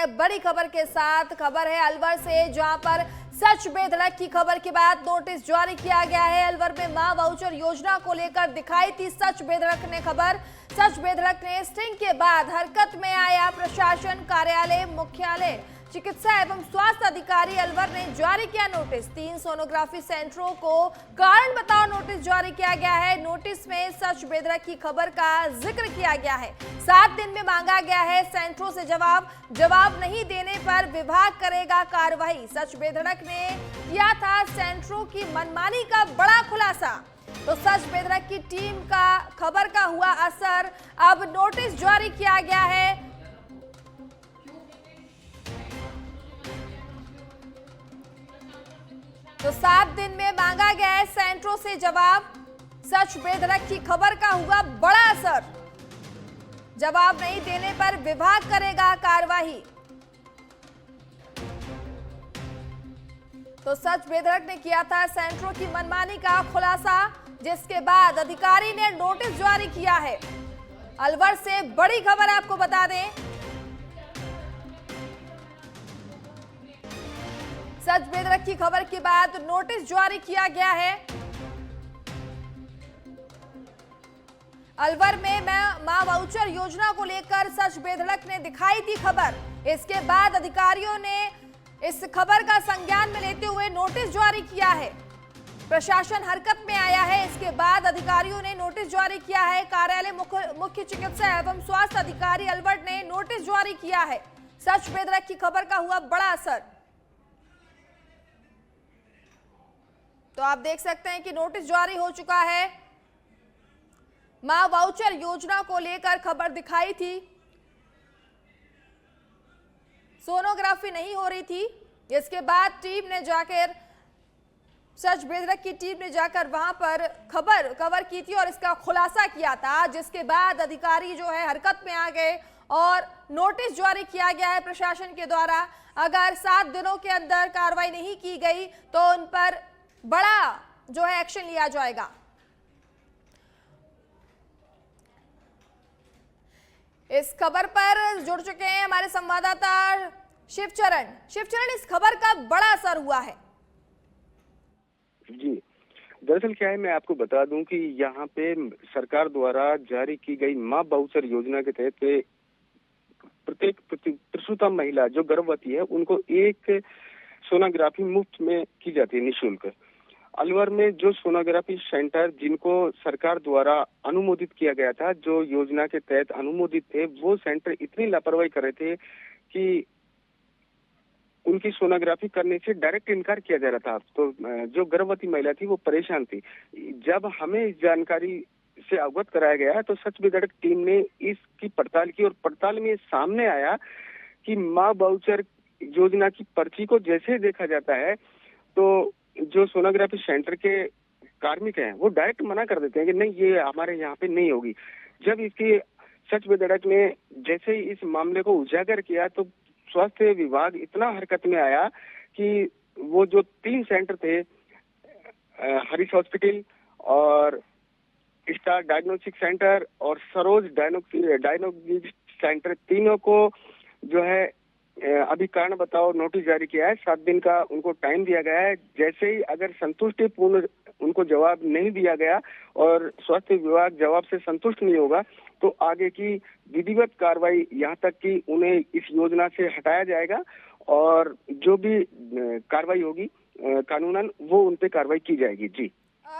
हैं बड़ी खबर के साथ। खबर है अलवर से, जहां पर सच बेधड़क की खबर के बाद नोटिस जारी किया गया है। अलवर में मां वाउचर योजना को लेकर दिखाई थी सच बेधड़क ने खबर। सच बेधड़क ने स्टिंग के बाद हरकत में आया प्रशासन कार्यालय मुख्यालय। चिकित्सा एवं स्वास्थ्य अधिकारी अलवर ने जारी किया नोटिस। 3 सोनोग्राफी सेंटरों को कारण बताओ नोटिस जारी किया गया है। नोटिस में सच बेधड़क की खबर का जिक्र किया गया है। 7 दिन में मांगा गया है सेंटरों से जवाब नहीं देने पर विभाग करेगा कार्रवाई। सच बेधड़क ने किया था सेंटरों की मनमानी का बड़ा खुलासा। तो सच बेधड़क की टीम का खबर का हुआ असर। अब नोटिस जारी किया गया है। तो 7 दिन में मांगा गया है सेंटरों से जवाब। सच बेधड़क की खबर का हुआ बड़ा असर। जवाब नहीं देने पर विभाग करेगा कार्रवाई। तो सच बेधड़क ने किया था सेंटरों की मनमानी का खुलासा, जिसके बाद अधिकारी ने नोटिस जारी किया है। अलवर से बड़ी खबर आपको बता दें, सच बेधड़क की खबर के बाद नोटिस जारी किया गया है। अलवर में मां वाउचर योजना को लेकर सच बेधड़क ने दिखाई थी खबर। इसके बाद अधिकारियों ने इस खबर का संज्ञान में लेते हुए नोटिस जारी किया है। प्रशासन हरकत में आया है। इसके बाद अधिकारियों ने नोटिस जारी किया है। कार्यालय मुख्य चिकित्सा एवं स्वास्थ्य अधिकारी अलवर ने नोटिस जारी किया है। सच बेधड़क की खबर का हुआ बड़ा असर। तो आप देख सकते हैं कि नोटिस जारी हो चुका है। मां वाउचर योजना को लेकर खबर दिखाई थी। सोनोग्राफी नहीं हो रही थी। इसके बाद टीम ने जाकर, सच बेधड़क की टीम ने जाकर वहां पर खबर कवर की थी और इसका खुलासा किया था, जिसके बाद अधिकारी जो है हरकत में आ गए और नोटिस जारी किया गया है प्रशासन के द्वारा। अगर 7 दिनों के अंदर कार्रवाई नहीं की गई तो उन पर बड़ा जो है एक्शन लिया जाएगा। इस खबर पर जुड़ चुके हैं हमारे संवाददाता शिवचरण। इस खबर का बड़ा असर हुआ है। जी, दरअसल क्या है, मैं आपको बता दूं कि यहाँ पे सरकार द्वारा जारी की गई मां वाउचर योजना के तहत प्रत्येक प्रसूता महिला जो गर्भवती है उनको एक सोनोग्राफी मुफ्त में की जाती है, निःशुल्क। अलवर में जो सोनोग्राफी सेंटर जिनको सरकार द्वारा अनुमोदित किया गया था, जो योजना के तहत अनुमोदित थे, वो सेंटर इतनी लापरवाही कर रहे थे कि उनकी सोनोग्राफी करने से डायरेक्ट इनकार किया जा रहा था। तो जो गर्भवती महिला थी वो परेशान थी। जब हमें इस जानकारी से अवगत कराया गया तो सच बेधड़क टीम ने इसकी पड़ताल की और पड़ताल में सामने आया कि मां वाउचर योजना की पर्ची को जैसे देखा जाता है तो जो सोनोग्राफी सेंटर के कार्मिक हैं वो डायरेक्ट मना कर देते हैं कि नहीं, ये हमारे यहाँ पे नहीं होगी। जब इसकी सच बेधड़क ने जैसे ही इस मामले को उजागर किया तो स्वास्थ्य विभाग इतना हरकत में आया कि वो जो 3 सेंटर थे, हरीश हॉस्पिटल और स्टार डायग्नोस्टिक सेंटर और सरोज डायग्नोस्टिक सेंटर, तीनों को जो है अभी कारण बताओ नोटिस जारी किया है। 7 दिन का उनको टाइम दिया गया है। जैसे ही अगर संतुष्टिपूर्ण उनको जवाब नहीं दिया गया और स्वास्थ्य विभाग जवाब से संतुष्ट नहीं होगा तो आगे की विधिवत कार्रवाई, यहाँ तक कि उन्हें इस योजना से हटाया जाएगा और जो भी कार्रवाई होगी कानूनन वो उन पे कार्रवाई की जाएगी। जी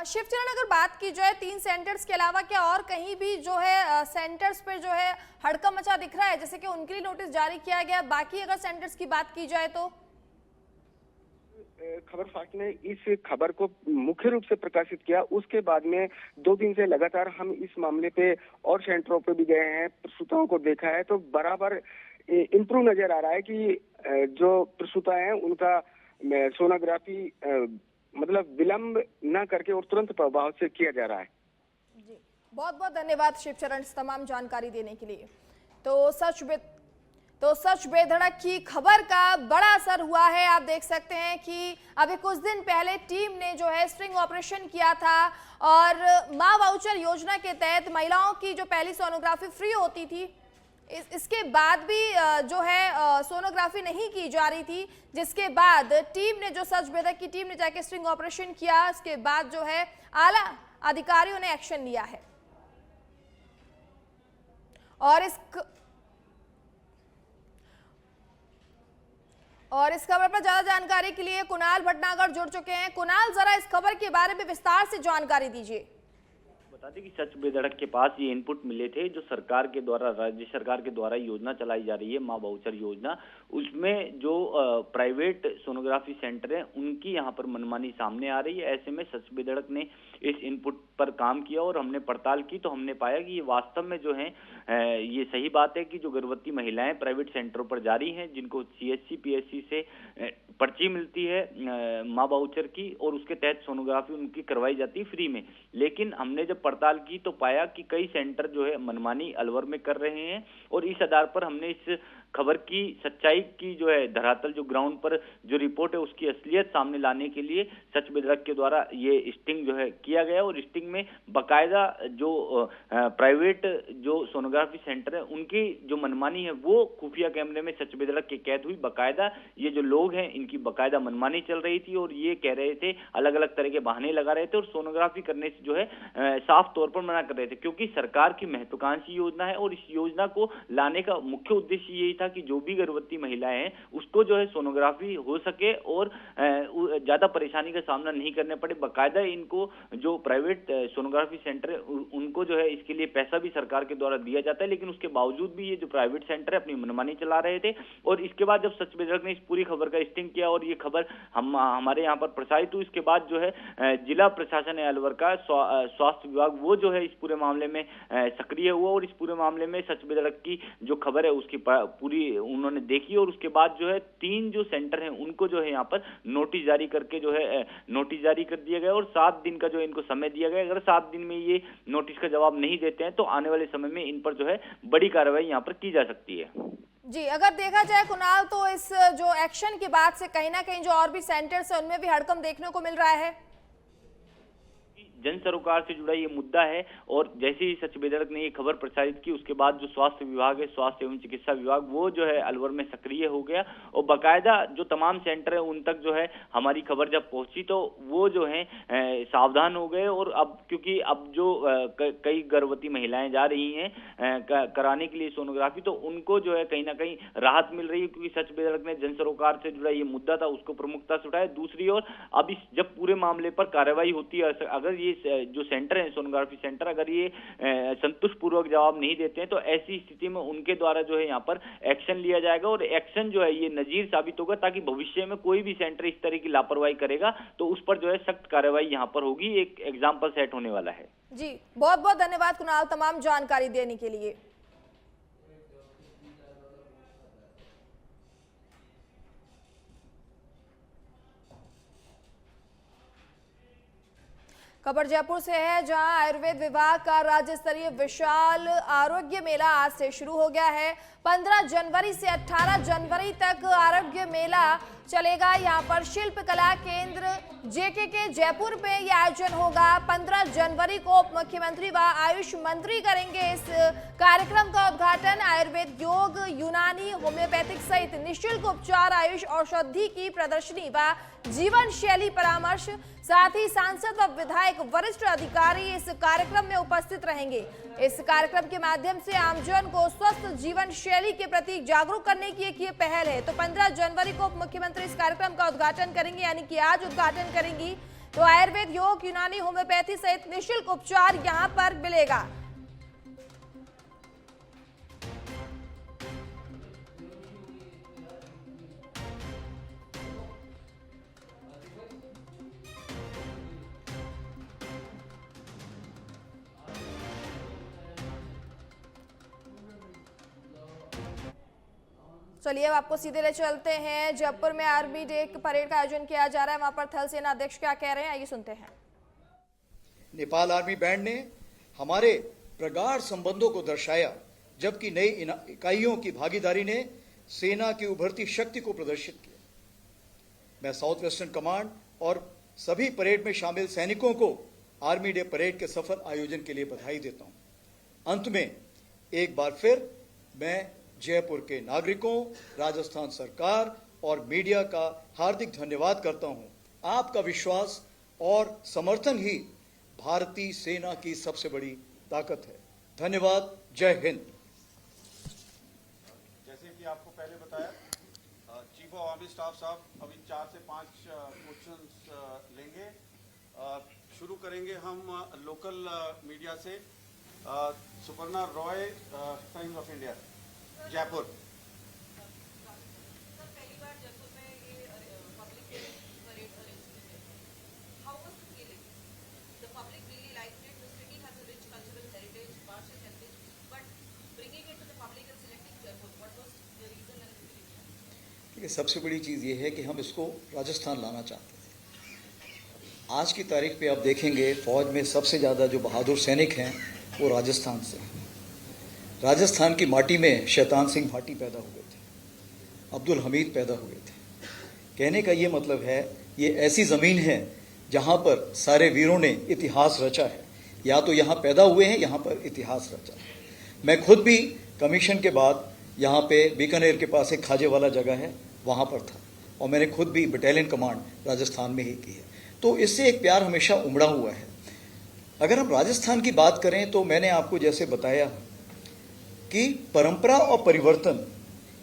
शिवचरण, अगर बात की जाए 3 सेंटर्स के अलावा क्या और कहीं भी जो है सेंटर्स पे जो है हड़कंप मचा दिख रहा है, जैसे कि उनके लिए नोटिस जारी किया गया, बाकी अगर सेंटर्स की बात की जाए तो? खबर फास्ट ने इस खबर को मुख्य रूप से प्रकाशित किया। उसके बाद में 2 दिन से लगातार हम इस मामले पे और सेंटरों पे भी गए हैं, प्रसूताओं को देखा है, तो बराबर इम्प्रूव नजर आ रहा है कि जो प्रसूता हैं उनका सोनोग्राफी मतलब विलंब न करके और तुरंत प्रभाव से किया जा रहा है। जी, बहुत बहुत धन्यवाद शिवचरण इस तमाम जानकारी देने के लिए। तो सच बेधड़क की खबर का बड़ा असर हुआ है। आप देख सकते हैं कि अभी कुछ दिन पहले टीम ने जो है स्ट्रिंग ऑपरेशन किया था और मां वाउचर योजना के तहत महिलाओं की जो पहली सोनोग्राफी फ्री होती थी इसके बाद भी जो है सोनोग्राफी नहीं की जा रही थी, जिसके बाद टीम ने, जो सच बेदक की टीम ने जाके स्टिंग ऑपरेशन किया, इसके बाद जो है आला अधिकारियों ने एक्शन लिया है। और इस खबर पर ज्यादा जानकारी के लिए कुणाल भटनागर जुड़ चुके हैं। कुणाल, जरा इस खबर के बारे में विस्तार से जानकारी दीजिए। बता दें कि सच बेधड़क के पास ये इनपुट मिले थे, जो सरकार के द्वारा, राज्य सरकार के द्वारा योजना चलाई जा रही है माँ बाउचर योजना, उसमें जो प्राइवेट सोनोग्राफी सेंटर है उनकी यहाँ पर मनमानी सामने आ रही है। ऐसे में सच बेधड़क ने इस इनपुट पर काम किया और हमने पड़ताल की तो हमने पाया कि ये वास्तव में जो है ये सही बात है कि जो गर्भवती महिलाएं प्राइवेट सेंटरों पर जा रही हैं, जिनको CHC PHC से पर्ची मिलती है माँ बाउचर की, और उसके तहत सोनोग्राफी उनकी करवाई जाती है फ्री में। लेकिन हमने जब पड़ताल की तो पाया कि कई सेंटर जो है मनमानी अलवर में कर रहे हैं, और इस आधार पर हमने इस खबर की सच्चाई की जो है धरातल, जो ग्राउंड पर जो रिपोर्ट है उसकी असलियत सामने लाने के लिए सच बेधड़क के द्वारा ये स्टिंग जो है किया गया। और स्टिंग में बकायदा जो प्राइवेट जो सोनोग्राफी सेंटर है उनकी जो मनमानी है वो खुफिया कैमरे में सच बेधड़क की कैद हुई। बकायदा ये जो लोग हैं इनकी बकायदा मनमानी चल रही थी और ये कह रहे थे, अलग अलग तरह के बहाने लगा रहे थे और सोनोग्राफी करने से जो है साफ तौर पर मना कर रहे थे, क्योंकि सरकार की महत्वाकांक्षी योजना है और इस योजना को लाने का मुख्य उद्देश्य यही था कि जो भी गर्भवती महिलाएं हैं उसको जो है सोनोग्राफी हो सके और ज्यादा परेशानी का सामना नहीं करने पड़े। बकायदा इनको जो प्राइवेट सोनोग्राफी सेंटर है उनको जो है इसके लिए पैसा भी सरकार के द्वारा दिया जाता है, लेकिन उसके बावजूद भी ये जो प्राइवेट सेंटर है अपनी मनमानी चला रहे थे। और इसके बाद जब सच बेधड़क ने इस पूरी खबर का स्टिंग किया और ये खबर हमारे यहाँ पर प्रसारित हुई, इसके बाद जो है जिला प्रशासन है अलवर का स्वास्थ्य विभाग वो जो है इस पूरे मामले में सक्रिय हुआ और इस पूरे मामले में सच बेधड़क की जो खबर है उसकी पूरी उन्होंने देखी। और उसके बाद जो है 3 जो सेंटर हैं उनको जो है यहाँ पर नोटिस जारी करके जो है नोटिस जारी कर दिया गया और 7 दिन का जो इनको समय दिया गया। अगर 7 दिन में ये नोटिस का जवाब नहीं देते हैं तो आने वाले समय में इन पर जो है बड़ी कार्रवाई यहाँ पर की जा सकती है। जी, अगर देखा जाए कुणाल तो इस जो एक्शन के बाद से कहीं ना कहीं जो और भी सेंटर्स है उनमें भी हड़कंप देखने को मिल रहा है। जन सरोकार से जुड़ा ये मुद्दा है और जैसे ही सच बेधड़क ने ये खबर प्रसारित की उसके बाद जो स्वास्थ्य विभाग है, स्वास्थ्य एवं चिकित्सा विभाग, वो जो है अलवर में सक्रिय हो गया और बकायदा जो तमाम सेंटर है उन तक जो है हमारी खबर जब पहुंची तो वो जो है सावधान हो गए। और अब क्योंकि अब जो कई गर्भवती महिलाएं जा रही हैं कराने के लिए सोनोग्राफी, तो उनको जो है कहीं ना कहीं राहत मिल रही है, क्योंकि सच बेधड़क ने जन सरोकार से जुड़ा ये मुद्दा था उसको प्रमुखता से उठाया। दूसरी ओर अब इस जब पूरे मामले पर कार्रवाई होती है, अगर ये जो सेंटर है सोनोग्राफी सेंटर अगर ये संतुष्ट पूर्वक जवाब नहीं देते हैं तो ऐसी स्थिति में उनके द्वारा जो है यहाँ पर एक्शन लिया जाएगा और एक्शन जो है ये नजीर साबित होगा, ताकि भविष्य में कोई भी सेंटर इस तरह की लापरवाही करेगा तो उस पर जो है सख्त कार्रवाई यहाँ पर होगी। एक एग्जाम्पल सेट होने वाला है। जी, बहुत बहुत धन्यवाद कुणाल तमाम जानकारी देने के लिए। खबर जयपुर से है, जहां आयुर्वेद विभाग का राज्य स्तरीय विशाल आरोग्य मेला आज से शुरू हो गया है। 15 जनवरी से 18 जनवरी तक आरोग्य मेला चलेगा। यहां पर शिल्प कला केंद्र JKK जयपुर में यह आयोजन होगा। 15 जनवरी को उप मुख्यमंत्री व आयुष मंत्री करेंगे इस कार्यक्रम का उद्घाटन। आयुर्वेद, योग, यूनानी, होम्योपैथिक सहित निःशुल्क उपचार, आयुष औषधि की प्रदर्शनी व जीवन शैली परामर्श, साथ ही सांसद व विधायक, वरिष्ठ अधिकारी इस कार्यक्रम में उपस्थित रहेंगे। इस कार्यक्रम के माध्यम से आमजन को स्वस्थ जीवन शैली के प्रति जागरूक करने की एक ये पहल है। तो 15 जनवरी को उप मुख्यमंत्री इस कार्यक्रम का उद्घाटन करेंगे, यानी कि आज उद्घाटन करेंगी। तो आयुर्वेद, योग, यूनानी, होम्योपैथी सहित निःशुल्क उपचार यहाँ पर मिलेगा। चलिए अब आपको सीधे ले चलते हैं जयपुर में आर्मी डे परेड का आयोजन किया जा रहा है। वहां पर थल सेना अध्यक्ष क्या कह रहे हैं, आइए सुनते हैं। नेपाल आर्मी बैंड ने हमारे प्रगाढ़ संबंधों को दर्शाया, जबकि नई इकाइयों की भागीदारी ने सेना की उभरती शक्ति को प्रदर्शित किया। मैं साउथ वेस्टर्न कमांड और सभी परेड में शामिल सैनिकों को आर्मी डे परेड के सफल आयोजन के लिए बधाई देता हूं। अंत में एक बार फिर मैं जयपुर के नागरिकों, राजस्थान सरकार और मीडिया का हार्दिक धन्यवाद करता हूं। आपका विश्वास और समर्थन ही भारतीय सेना की सबसे बड़ी ताकत है। धन्यवाद। जय हिंद। जैसे कि आपको पहले बताया, चीफ ऑफ आर्मी स्टाफ साहब अभी 4 से 5 क्वेश्चंस लेंगे। शुरू करेंगे हम लोकल मीडिया से। Suparna Roy, times of India, Jaipur. सबसे बड़ी चीज़ ये है कि हम इसको राजस्थान लाना चाहते थे। आज की तारीख पे आप देखेंगे फौज में सबसे ज़्यादा जो बहादुर सैनिक हैं वो राजस्थान से हैं। राजस्थान की माटी में शैतान सिंह भाटी पैदा हुए थे, अब्दुल हमीद पैदा हुए थे। कहने का ये मतलब है, ये ऐसी ज़मीन है जहाँ पर सारे वीरों ने इतिहास रचा है। या तो यहाँ पैदा हुए हैं, यहाँ पर इतिहास रचा है। मैं खुद भी कमीशन के बाद यहाँ पे बीकानेर के पास एक खाजे वाला जगह है, वहाँ पर था और मैंने खुद भी बटालियन कमांड राजस्थान में ही की है। तो इससे एक प्यार हमेशा उमड़ा हुआ है। अगर हम राजस्थान की बात करें तो मैंने आपको जैसे बताया कि परंपरा और परिवर्तन,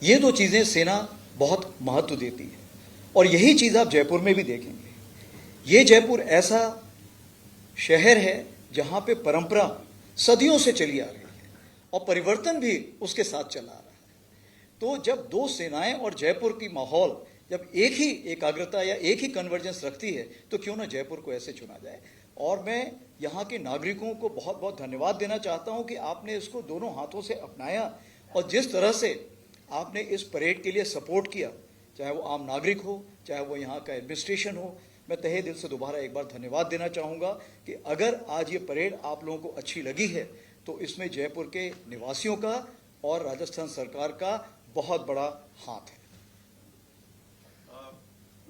ये दो चीज़ें सेना बहुत महत्व देती है और यही चीज़ आप जयपुर में भी देखेंगे। ये जयपुर ऐसा शहर है जहाँ पे परंपरा सदियों से चली आ रही है और परिवर्तन भी उसके साथ चला आ रहा है। तो जब दो सेनाएं और जयपुर की माहौल जब एक ही एकाग्रता या एक ही कन्वर्जेंस रखती है तो क्यों ना जयपुर को ऐसे चुना जाए। और मैं यहाँ के नागरिकों को बहुत बहुत धन्यवाद देना चाहता हूँ कि आपने इसको दोनों हाथों से अपनाया और जिस तरह से आपने इस परेड के लिए सपोर्ट किया, चाहे वो आम नागरिक हो, चाहे वो यहाँ का एडमिनिस्ट्रेशन हो। मैं तहे दिल से दोबारा एक बार धन्यवाद देना चाहूँगा कि अगर आज ये परेड आप लोगों को अच्छी लगी है तो इसमें जयपुर के निवासियों का और राजस्थान सरकार का बहुत बड़ा हाथ है।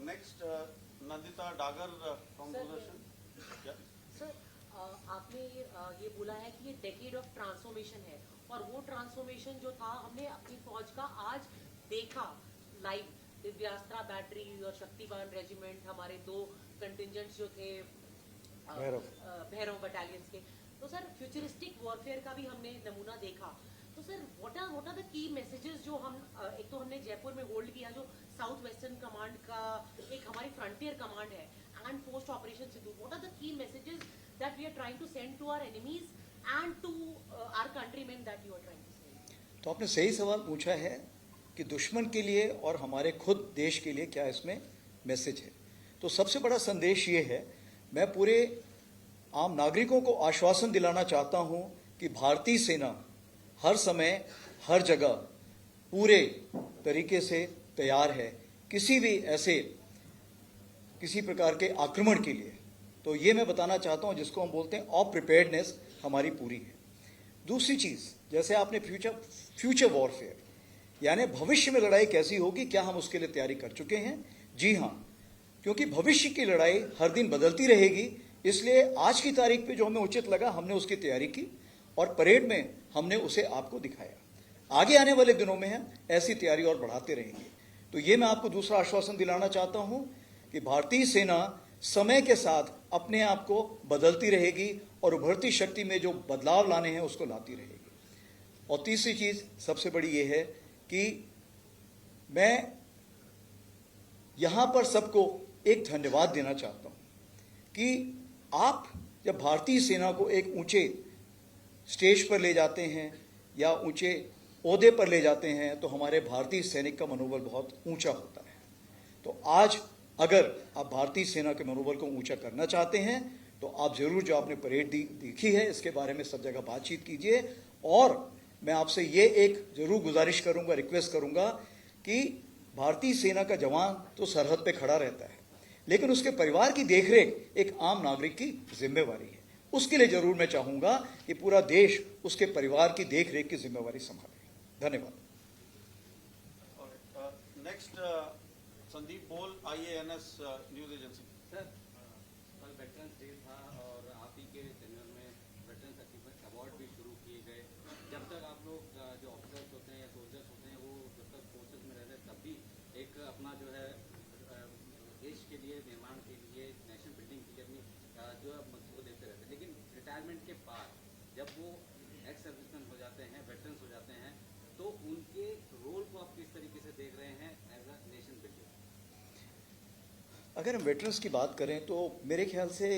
Next Nandita Dagar from Doordarshan. Sir, आपने ये बोला है कि ये डेकेड ऑफ ट्रांसफॉर्मेशन है और वो ट्रांसफॉर्मेशन जो था हमने अपनी फौज का आज देखा लाइव। दिव्यास्त्रा बैटरी और शक्तिवान रेजिमेंट, हमारे 2 कंटिंजेंट्स जो थे भैरव बटालियंस के। तो सर फ्यूचरिस्टिक वॉरफेयर का भी हमने नमूना देखा। तो sir what are the key messages जो हम एक तो हमने जयपुर में होल्ड किया, जो साउथ वेस्टर्न कमांड का एक हमारी फ्रंटियर कमांड है and post operation Sindhu, what are the key messages that we are trying to send to our enemies and to our countrymen that you are trying to send. तो आपने सही सवाल पूछा है कि दुश्मन के लिए और हमारे खुद देश के लिए क्या इसमें मैसेज है। तो सबसे बड़ा संदेश ये है, मैं पूरे आम नागरिकों को आश्वासन दिलाना चाहता हूं कि भारतीय सेना हर समय हर जगह पूरे तरीके से तैयार है किसी भी ऐसे किसी प्रकार के आक्रमण के लिए। तो ये मैं बताना चाहता हूं, जिसको हम बोलते हैं ऑफ प्रिपेयर्डनेस, हमारी पूरी है। दूसरी चीज़, जैसे आपने फ्यूचर वॉरफेयर यानी भविष्य में लड़ाई कैसी होगी, क्या हम उसके लिए तैयारी कर चुके हैं? जी हाँ, क्योंकि भविष्य की लड़ाई हर दिन बदलती रहेगी, इसलिए आज की तारीख पे जो हमें उचित लगा हमने उसकी तैयारी की और परेड में हमने उसे आपको दिखाया। आगे आने वाले दिनों में हम ऐसी तैयारी और बढ़ाते रहेंगे। तो ये मैं आपको दूसरा आश्वासन दिलाना चाहता हूं कि भारतीय सेना समय के साथ अपने आप को बदलती रहेगी और उभरती शक्ति में जो बदलाव लाने हैं उसको लाती रहेगी। और तीसरी चीज सबसे बड़ी ये है कि मैं यहां पर सबको एक धन्यवाद देना चाहता हूं कि आप जब भारतीय सेना को एक ऊंचे स्टेज पर ले जाते हैं या ऊंचे ओहदे पर ले जाते हैं तो हमारे भारतीय सैनिक का मनोबल बहुत ऊंचा होता है। तो आज अगर आप भारतीय सेना के मनोबल को ऊंचा करना चाहते हैं तो आप जरूर जो आपने परेड देखी है इसके बारे में सब जगह बातचीत कीजिए। और मैं आपसे ये एक जरूर गुजारिश करूंगा, रिक्वेस्ट करूंगा कि भारतीय सेना का जवान तो सरहद पे खड़ा रहता है, लेकिन उसके परिवार की देखरेख एक आम नागरिक की जिम्मेवारी है। उसके लिए जरूर मैं चाहूंगा कि पूरा देश उसके परिवार की देखरेख की जिम्मेवारी संभाले। धन्यवाद। नेक्स्ट संदीप बोल, IANS न्यूज एजेंसी। सर, कल वेटरन्स डे था और आप ही के चैनल में वेटरन्स डिफेंस अवार्ड भी शुरू किए गए। जब तक आप लोग जो ऑफिसर्स होते हैं या सोल्जर्स होते हैं वो जब तक फोर्सेस में रहते हैं तब भी एक अपना जो है देश के लिए, निर्माण के लिए, नेशनल बिल्डिंग के लिए अपनी जो है मकसद को देखते रहते हैं। लेकिन रिटायरमेंट के बाद जब वो एक्स सर्विसमैन हो जाते हैं, वेटरन्स हो जाते हैं, तो उनके रोल को आप किस तरीके से देख रहे हैं एज अ नेशन बिल्डर? अगर हम वेटरन्स की बात करें तो मेरे ख्याल से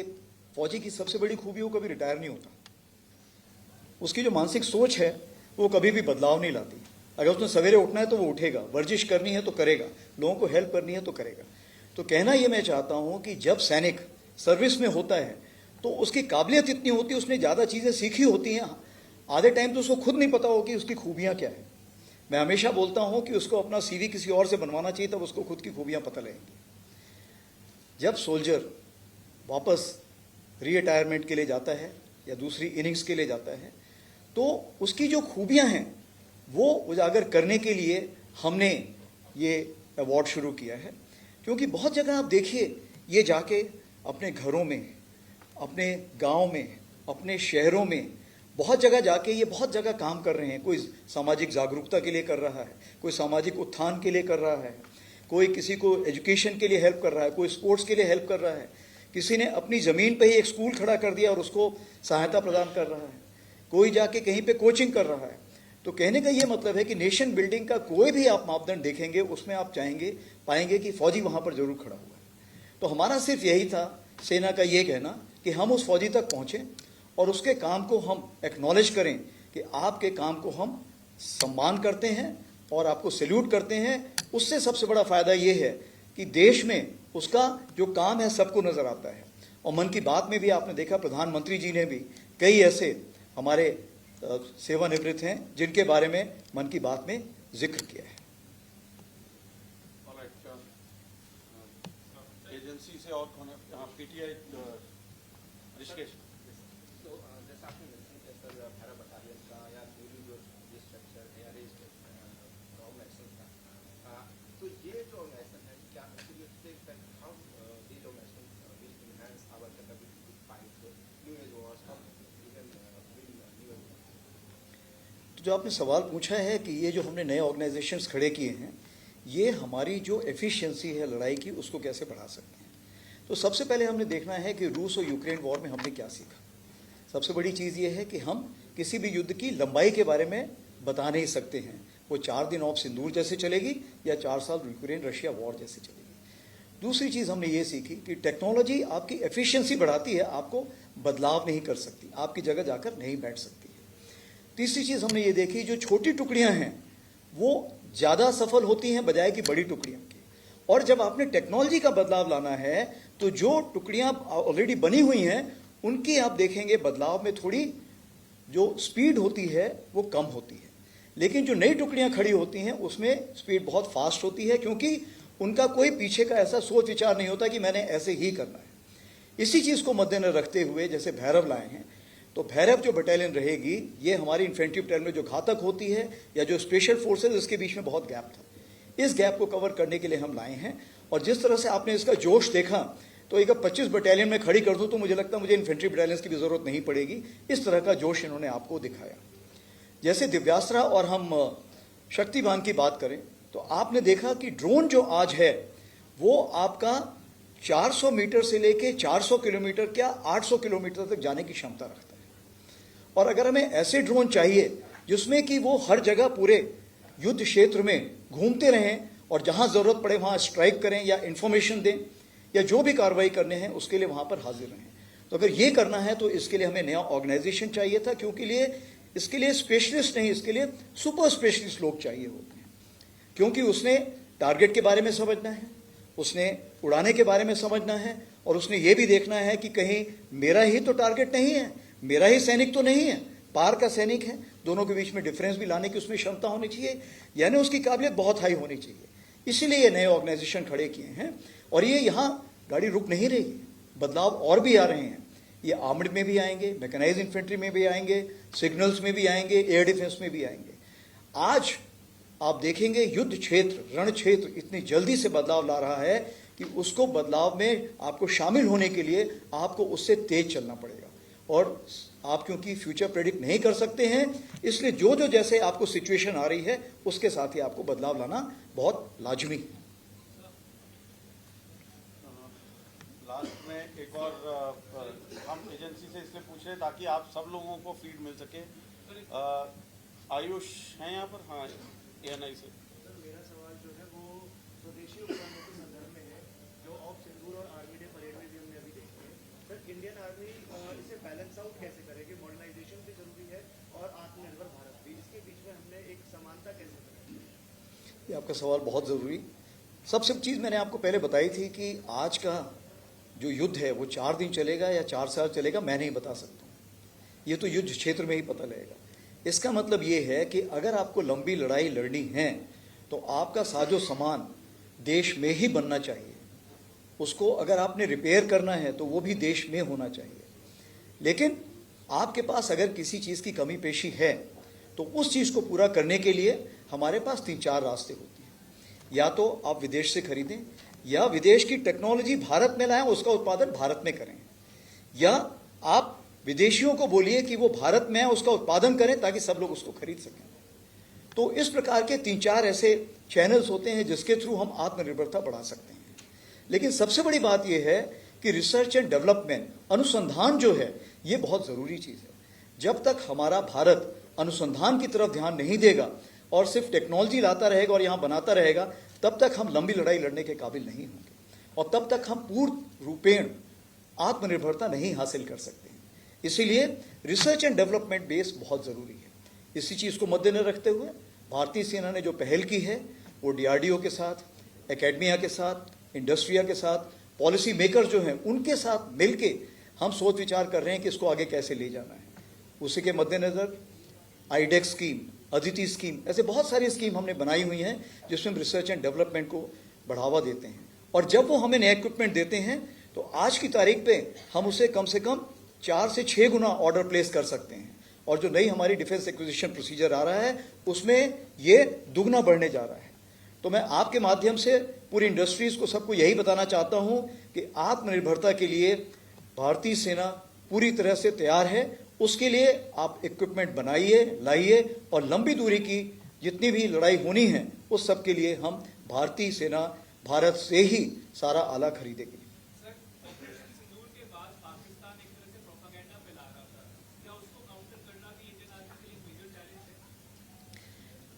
फौजी की सबसे बड़ी खूबी वो कभी रिटायर नहीं होता। उसकी जो मानसिक सोच है वो कभी भी बदलाव नहीं लाती। अगर उसने सवेरे उठना है तो वो उठेगा, वर्जिश करनी है तो करेगा, लोगों को हेल्प करनी है तो करेगा। तो कहना ये मैं चाहता हूं कि जब सैनिक सर्विस में होता है तो उसकी काबिलियत इतनी होती है, उसने ज़्यादा चीज़ें सीखी होती हैं। आधे टाइम तो उसको खुद नहीं पता हो कि उसकी खूबियाँ क्या है। मैं हमेशा बोलता हूं कि उसको अपना CV किसी और से बनवाना चाहिए, तब उसको खुद की खूबियाँ पता लगेंगी। जब सोल्जर वापस रिटायरमेंट के लिए जाता है या दूसरी इनिंग्स के लिए जाता है तो उसकी जो खूबियां हैं वो उजागर करने के लिए हमने ये अवार्ड शुरू किया है। क्योंकि बहुत जगह आप देखिए, ये जाके अपने घरों में, अपने गांव में, अपने शहरों में बहुत जगह जाके ये बहुत जगह काम कर रहे हैं। कोई सामाजिक जागरूकता के लिए कर रहा है, कोई सामाजिक उत्थान के लिए कर रहा है, कोई किसी को एजुकेशन के लिए हेल्प कर रहा है, कोई स्पोर्ट्स के लिए हेल्प कर रहा है, किसी ने अपनी ज़मीन पे ही एक स्कूल खड़ा कर दिया और उसको सहायता प्रदान कर रहा है, कोई जाके कहीं पे कोचिंग कर रहा है। तो कहने का ये मतलब है कि नेशन बिल्डिंग का कोई भी आप मापदंड देखेंगे उसमें आप पाएंगे कि फौजी वहाँ पर जरूर खड़ा हुआ है। तो हमारा सिर्फ यही था, सेना का ये कहना कि हम उस फौजी तक पहुँचें और उसके काम को हम एक्नॉलेज करें कि आपके काम को हम सम्मान करते हैं और आपको सैल्यूट करते हैं। उससे सबसे बड़ा फ़ायदा ये है कि देश में उसका जो काम है सबको नज़र आता है। और मन की बात में भी आपने देखा, प्रधानमंत्री जी ने भी कई ऐसे हमारे सेवानिवृत्त हैं जिनके बारे में मन की बात में जिक्र किया है। एजेंसी से और PTI ऋषिकेश। जैसा आपने मेंशन किया सर, पैरा बटालियन का या नेवी जो स्ट्रक्चर है, अरेंज ऑर्गेनाइजेशन का, तो ये जो ऑर्गेनाइजेशन है क्या actually how this organisation will enhance our capability to fight new age wars even new. तो जो आपने सवाल पूछा है कि ये जो हमने नए ऑर्गेनाइजेशंस खड़े किए हैं ये हमारी जो एफिशिएंसी है लड़ाई की उसको कैसे बढ़ा सकते हैं। तो सबसे पहले हमने देखना है कि रूस और यूक्रेन वॉर में हमने क्या सीखा। सबसे बड़ी चीज़ ये है कि हम किसी भी युद्ध की लंबाई के बारे में बता नहीं सकते हैं। वो 4 दिन ऑफ सिंदूर जैसे चलेगी या 4 साल यूक्रेन रशिया वॉर जैसे चलेगी। दूसरी चीज़ हमने ये सीखी कि टेक्नोलॉजी आपकी एफिशिएंसी बढ़ाती है, आपको बदलाव नहीं कर सकती, आपकी जगह जाकर नहीं बैठ सकती है। तीसरी चीज़ हमने ये देखी, जो छोटी टुकड़ियाँ हैं वो ज़्यादा सफल होती हैं बजाय कि बड़ी टुकड़ियों की। और जब आपने टेक्नोलॉजी का बदलाव लाना है तो जो टुकड़ियाँ ऑलरेडी बनी हुई हैं उनकी आप देखेंगे बदलाव में थोड़ी जो स्पीड होती है वो कम होती है, लेकिन जो नई टुकड़ियाँ खड़ी होती हैं उसमें स्पीड बहुत फास्ट होती है, क्योंकि उनका कोई पीछे का ऐसा सोच विचार नहीं होता कि मैंने ऐसे ही करना है। इसी चीज़ को मद्देनजर रखते हुए जैसे भैरव लाए हैं, तो भैरव जो बटालियन रहेगी ये हमारी इन्फेंट्री बटालियन में जो घातक होती है या जो स्पेशल फोर्सेज, इसके बीच में बहुत गैप था। इस गैप को कवर करने के लिए हम लाए हैं। और जिस तरह से आपने इसका जोश देखा, तो एक 25 बटालियन में खड़ी कर दूं तो मुझे लगता है मुझे इन्फेंट्री बटालियंस की भी ज़रूरत नहीं पड़ेगी। इस तरह का जोश इन्होंने आपको दिखाया। जैसे दिव्यास्त्रा और हम शक्तिबान की बात करें तो आपने देखा कि ड्रोन जो आज है वो आपका 400 मीटर से लेके 400 किलोमीटर क्या 800 किलोमीटर तक जाने की क्षमता रखता है। और अगर हमें ऐसे ड्रोन चाहिए जिसमें कि वो हर जगह पूरे युद्ध क्षेत्र में घूमते रहें और जहां जरूरत पड़े वहां स्ट्राइक करें या इंफॉर्मेशन दें या जो भी कार्रवाई करने हैं उसके लिए वहां पर हाजिर रहें, तो अगर ये करना है तो इसके लिए हमें नया ऑर्गेनाइजेशन चाहिए था। क्योंकि इसके लिए स्पेशलिस्ट नहीं, इसके लिए सुपर स्पेशलिस्ट लोग चाहिए होते हैं। क्योंकि उसने टारगेट के बारे में समझना है, उसने उड़ाने के बारे में समझना है, और उसने ये भी देखना है कि कहीं मेरा ही तो टारगेट नहीं है, मेरा ही सैनिक तो नहीं है, पार का सैनिक है। दोनों के बीच में डिफरेंस भी लाने की उसमें क्षमता होनी चाहिए, यानी उसकी काबिलियत बहुत हाई होनी चाहिए। इसीलिए ये नए ऑर्गेनाइजेशन खड़े किए हैं। और ये यहाँ गाड़ी रुक नहीं रही, बदलाव और भी आ रहे हैं। ये आर्मड में भी आएंगे, मैकेनाइज्ड इन्फेंट्री में भी आएंगे, सिग्नल्स में भी आएंगे, एयर डिफेंस में भी आएंगे। आज आप देखेंगे युद्ध क्षेत्र, रण क्षेत्र इतनी जल्दी से बदलाव ला रहा है कि उसको बदलाव में आपको शामिल होने के लिए आपको उससे तेज चलना पड़ेगा। और आप क्योंकि फ्यूचर प्रेडिक्ट नहीं कर सकते हैं, इसलिए जो जो जैसे आपको सिचुएशन आ रही है उसके साथ ही आपको बदलाव लाना बहुत लाजमी है। लास्ट में एक और हम एजेंसी से इसलिए पूछ रहे हैं ताकि आप सब लोगों को फीड मिल सके। आयुष हैं यहाँ पर? हाँ, ANI से। सर मेरा सवाल जो है वो स्वदेशी उपकरणों के संदर्भ में है, जो ऑफ सिंदूर और आर्मी डे परेड में भी हमने अभी देखे हैं। सर इंडियन आर्मी इसे बैलेंस आउट कैसे करेगी? मॉडर्नाइजेशन भी जरूरी है और आत्मनिर्भर भारत भी, इसके बीच में हमने एक समानता कैसे करेंगे? ये आपका सवाल बहुत ज़रूरी। सबसे चीज़ मैंने आपको पहले बताई थी कि आज का जो युद्ध है वो 4 दिन चलेगा या 4 साल चलेगा, मैं नहीं बता सकता हूँ। ये तो युद्ध क्षेत्र में ही पता लगेगा। इसका मतलब ये है कि अगर आपको लंबी लड़ाई लड़नी है तो आपका साजो सामान देश में ही बनना चाहिए। उसको अगर आपने रिपेयर करना है तो वो भी देश में होना चाहिए। लेकिन आपके पास अगर किसी चीज़ की कमी पेशी है तो उस चीज़ को पूरा करने के लिए हमारे पास 3-4 रास्ते होते हैं। या तो आप विदेश से खरीदें, या विदेश की टेक्नोलॉजी भारत में लाएं, उसका उत्पादन भारत में करें, या आप विदेशियों को बोलिए कि वो भारत में है उसका उत्पादन करें ताकि सब लोग उसको खरीद सकें। तो इस प्रकार के 3-4 ऐसे चैनल्स होते हैं जिसके थ्रू हम आत्मनिर्भरता बढ़ा सकते हैं। लेकिन सबसे बड़ी बात यह है कि रिसर्च एंड डेवलपमेंट, अनुसंधान जो है ये बहुत ज़रूरी चीज़ है। जब तक हमारा भारत अनुसंधान की तरफ ध्यान नहीं देगा और सिर्फ टेक्नोलॉजी लाता रहेगा और यहाँ बनाता रहेगा, तब तक हम लंबी लड़ाई लड़ने के काबिल नहीं होंगे और तब तक हम पूर्ण रूपेण आत्मनिर्भरता नहीं हासिल कर सकते हैं। इसीलिए रिसर्च एंड डेवलपमेंट बेस बहुत ज़रूरी है। इसी चीज़ को मद्देनजर रखते हुए भारतीय सेना ने जो पहल की है वो DRDO के साथ, एकेडमिया के साथ, इंडस्ट्रिया के साथ, पॉलिसी मेकर जो हैं उनके साथ मिलके हम सोच विचार कर रहे हैं कि इसको आगे कैसे ले जाना है। उसी के मद्देनज़र IDEX स्कीम, अदिति स्कीम, ऐसे बहुत सारी स्कीम हमने बनाई हुई हैं जिसमें हम रिसर्च एंड डेवलपमेंट को बढ़ावा देते हैं। और जब वो हमें नया इक्विपमेंट देते हैं तो आज की तारीख पे हम उसे कम से कम 4 से 6 गुना ऑर्डर प्लेस कर सकते हैं। और जो नई हमारी डिफेंस एक्विजिशन प्रोसीजर आ रहा है उसमें ये दुगना बढ़ने जा रहा है। तो मैं आपके माध्यम से पूरी इंडस्ट्रीज को सबको यही बताना चाहता हूं कि आत्मनिर्भरता के लिए भारतीय सेना पूरी तरह से तैयार है। उसके लिए आप इक्विपमेंट बनाइए, लाइए और लंबी दूरी की जितनी भी लड़ाई होनी है उस सब के लिए हम भारतीय सेना भारत से ही सारा आला खरीदेगी।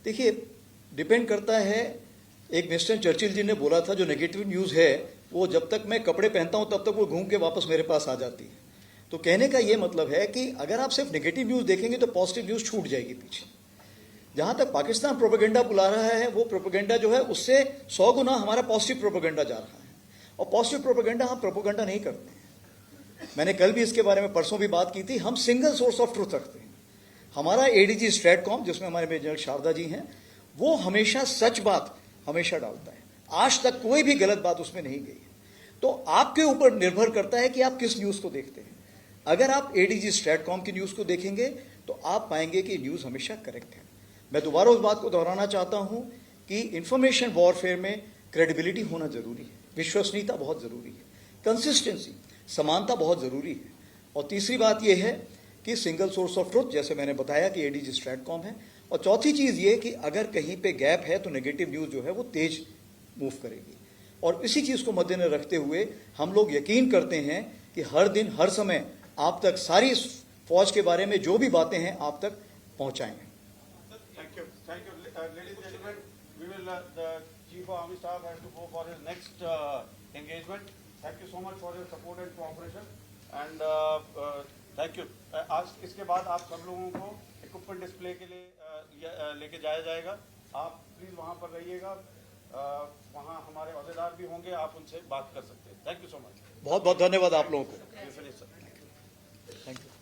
देखिए, डिपेंड करता है। एक विंस्टन चर्चिल जी ने बोला था जो नेगेटिव न्यूज़ है वो जब तक मैं कपड़े पहनता हूं तब तक वो घूम के वापस मेरे पास आ जाती है। तो कहने का ये मतलब है कि अगर आप सिर्फ नेगेटिव न्यूज़ देखेंगे तो पॉजिटिव न्यूज़ छूट जाएगी पीछे। जहां तक पाकिस्तान प्रोपेगेंडा बुला रहा है वो प्रोपेगेंडा जो है उससे 100 गुना हमारा पॉजिटिव प्रोपेगेंडा जा रहा है। और पॉजिटिव प्रोपेगेंडा हम प्रोपेगेंडा नहीं करते हैं। मैंने कल भी इसके बारे में परसों भी बात की थी। हम सिंगल सोर्स ऑफ ट्रूथ रखते हैं। हमारा ADG स्ट्रेटकॉम जिसमें हमारे मेजर जनरल शारदा जी हैं वो हमेशा सच बात हमेशा डालता है। आज तक कोई भी गलत बात उसमें नहीं गई है। तो आपके ऊपर निर्भर करता है कि आप किस न्यूज़ को देखते हैं। अगर आप ADG स्ट्रेटकॉम की न्यूज़ को देखेंगे तो आप पाएंगे कि न्यूज़ हमेशा करेक्ट है। मैं दोबारा उस बात को दोहराना चाहता हूं कि इंफॉर्मेशन वॉरफेयर में क्रेडिबिलिटी होना जरूरी है, विश्वसनीयता बहुत जरूरी है, कंसिस्टेंसी, समानता बहुत जरूरी है। और तीसरी बात यह है कि सिंगल सोर्स ऑफ ट्रुथ जैसे मैंने बताया कि ADG स्ट्रेटकॉम है। और चौथी चीज़ ये कि अगर कहीं पे गैप है तो नेगेटिव न्यूज़ जो है वो तेज मूव करेगी। और इसी चीज़ को मद्देनजर रखते हुए हम लोग यकीन करते हैं कि हर दिन हर समय आप तक सारी फौज के बारे में जो भी बातें हैं आप तक पहुंचाएंगे। Thank you. Ladies and gentlemen, we will, the Chief of Army Staff has to go for his next engagement. Thank you so much for your support and cooperation. And thank you. आज इसके बाद आप सब लोगों को equipment display के लिए लेके जाया जाएगा। आप प्लीज वहाँ पर रहिएगा। वहाँ हमारे औहदेदार भी होंगे, आप उनसे बात कर सकते हैं। Thank you so much. बहुत बहुत धन्यवाद आप लोगों को। Thank you.